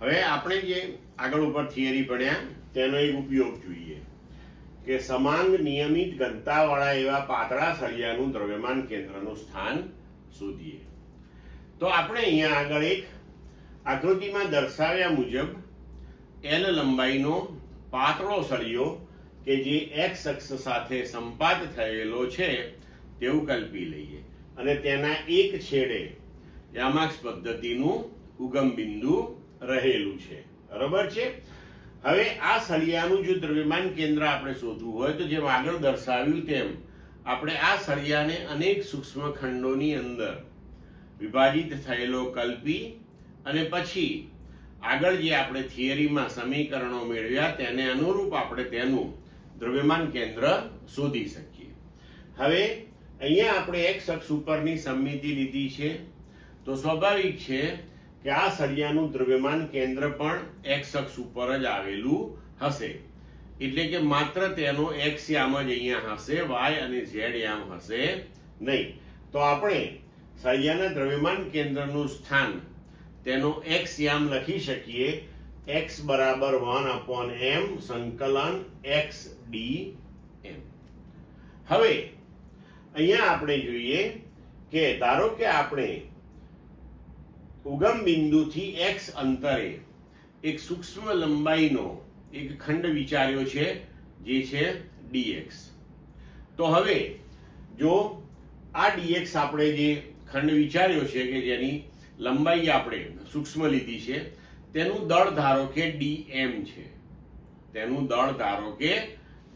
હવે આપણે જે આગળ ઉપર થિયરી ભણ્યા તેનો એક ઉપયોગ જોઈએ કે સમાંગ નિયમિત ઘનતાવાળા એવા પાતળા સળિયાનું દ્રવ્યમાન કેન્દ્રનું સ્થાન શોધીએ. તો આપણે અહીંયા આગળ એક આકૃતિમાં દર્શાવ્યા મુજબ L લંબાઈનો પાતળો સળિયો કે જે x અક્ષ સાથે સંપાત થયેલો છે તેવું કલ્પી લઈએ અને તેના એક છેડે યામાક્ષ પદ્ધતિનું ઉગમ બિંદુ રહેલું છે. બરોબર છે. હવે આ સળિયાનું જો દ્રવ્યમાન કેન્દ્ર આપણે શોધવું હોય તો જેમ આગળ દર્શાવ્યું તેમ આપણે આ સળિયાને અનેક સૂક્ષ્મ ખંડોની અંદર વિભાજિત થયેલો કલ્પી અને પછી આગળ જે આપણે થિયરીમાં સમીકરણો મેળવ્યા તેને અનુરૂપ આપણે તેનું દ્રવ્યમાન કેન્દ્ર શોધી શકીએ. હવે અહીંયા આપણે x અક્ષ ઉપરની સમમિતિ લીધી છે તો સ્વાભાવિક છે કે આ સળિયાનું દ્રવ્યમાન કેન્દ્ર પણ x અક્ષ ઉપર જ આવેલું હશે, એટલે કે માત્ર તેનો x યામ જ અહીંયા હશે, y અને z યામ હશે નહીં. તો આપણે સળિયાના દ્રવ્યમાન કેન્દ્રનું સ્થાન તેનો x યામ લખી શકીએ x બરાબર 1/m સંકલન x dm. હવે અહીંયા આપણે જોઈએ કે ધારો કે આપણે ઉગમ બિંદુથી x અંતરે એક સૂક્ષ્મ લંબાઈનો એક ખંડ વિચાર્યો છે જે છે dx. તો હવે જો આ dx આપણે જે ખંડ વિચાર્યો છે કે જેની લંબાઈ આપણે સૂક્ષ્મ લીધી છે તેનું દળ ધારો કે dm છે, તેનું દળ ધારો કે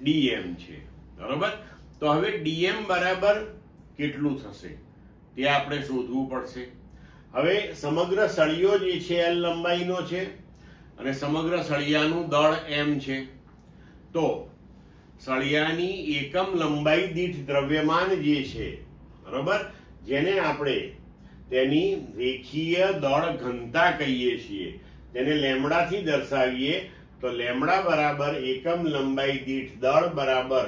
dm છે. બરોબર. તો હવે dm બરાબર કેટલું થશે તે આપણે શોધવું પડશે. હવે સમગ્ર સળિયો જે છે L લંબાઈનો છે અને સમગ્ર સળિયાનું દળ m છે. તો સળિયાની એકમ લંબાઈ દીઠ દ્રવ્યમાન જે છે, બરોબર, જેને આપણે તેની રેખીય દળ ઘનતા કહીએ છીએ, તેને લેમ્ડા થી દર્શાવીએ તો લેમ્ડા બરાબર એકમ લંબાઈ દીઠ દળ બરાબર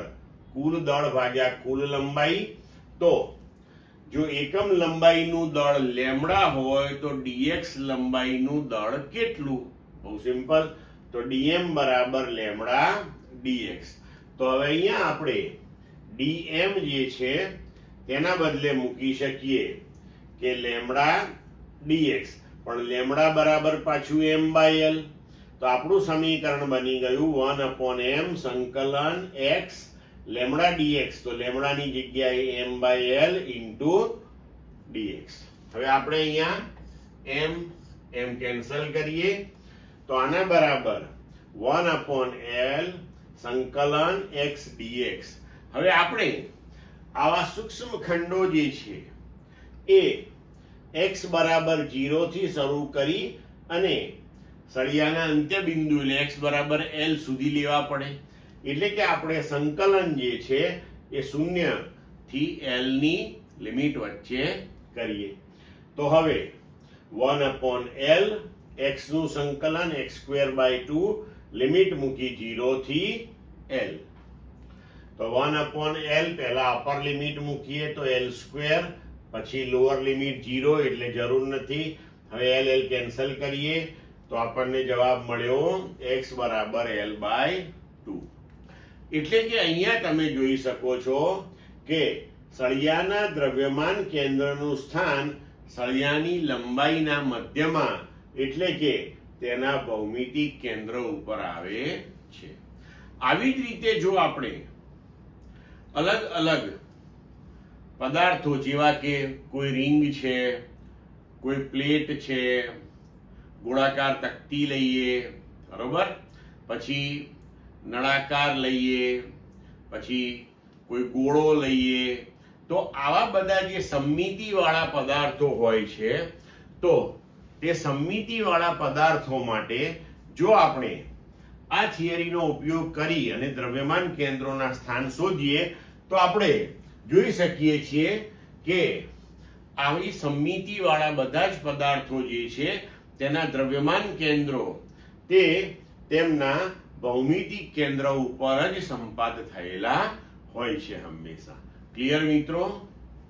કુલ દળ ભાગ્યા કુલ લંબાઈ. તો જો એકમ લંબાઈનું દળ લેમ્ડા હોય તો dx લંબાઈનું દળ કેટલું? બહુ સિમ્પલ. તો dm બરાબર લેમ્ડા dx. તો હવે અહીંયા આપણે dm જે છે તેના બદલે મૂકી શકીએ કે લેમ્ડા dx, પણ લેમ્ડા બરાબર પાછું m/l. તો આપણું સમીકરણ બની ગયું 1/m સંકલન x લેમ્ડા dx. તો લેમ્ડાની જગ્યાએ m/l ઇન્ટુ dx. હવે આપણે અહીંયા m કેન્સલ કરીએ તો આના બરાબર 1/l સંકલન x dx. હવે આપણે આવા સૂક્ષ્મ ખંડો જે છે એ x બરાબર 0 થી શરૂ કરી અને સળિયાના અંત્ય બિંદુ એટલે x બરાબર l સુધી લેવા પડે. એટલે કે આપણે સંકલન જે છે એ 0 થી l ની લિમિટ વચ્ચે કરીએ. તો હવે 1/l x નું સંકલન x²/2 લિમિટ મૂકી 0 થી l. તો 1/l પહેલા અપર લિમિટ મૂકીએ તો l², પછી લોઅર લિમિટ 0 એટલે જરૂર નથી. હવે l કેન્સલ કરીએ તો આપણને જવાબ મળ્યો x બરાબર l/2. એટલે કે અહીંયા તમે જોઈ શકો છો કે સળિયાના દ્રવ્યમાન કેન્દ્રનું સ્થાન સળિયાની લંબાઈના મધ્યમાં એટલે કે તેના ભૌમિતિક કેન્દ્ર ઉપર આવે છે. આવી જ રીતે જો આપણે અલગ અલગ પદાર્થો જેવા કે કોઈ રિંગ છે, કોઈ પ્લેટ છે, ગોળાકાર તકતી લઈએ, બરોબર, પછી નળાકાર લઈએ, પછી કોઈ ગોળો લઈએ, તો આવા બધા જે સમમિતિ વાળા પદાર્થો હોય છે તો તે સમમિતિ વાળા પદાર્થો માટે જો આપણે આ થિયરીનો ઉપયોગ કરી અને દ્રવ્યમાન કેન્દ્રોના સ્થાન શોધીએ તો આપણે જોઈ શકીએ છીએ કે આવી સમમિતિ વાળા બધા જ પદાર્થો જે છે તેના દ્રવ્યમાન કેન્દ્રો તે તેમના ભૌમિતિક કેન્દ્ર ઉપર જ સંપાત થયેલા હોય છે હંમેશા. ક્લિયર મિત્રો?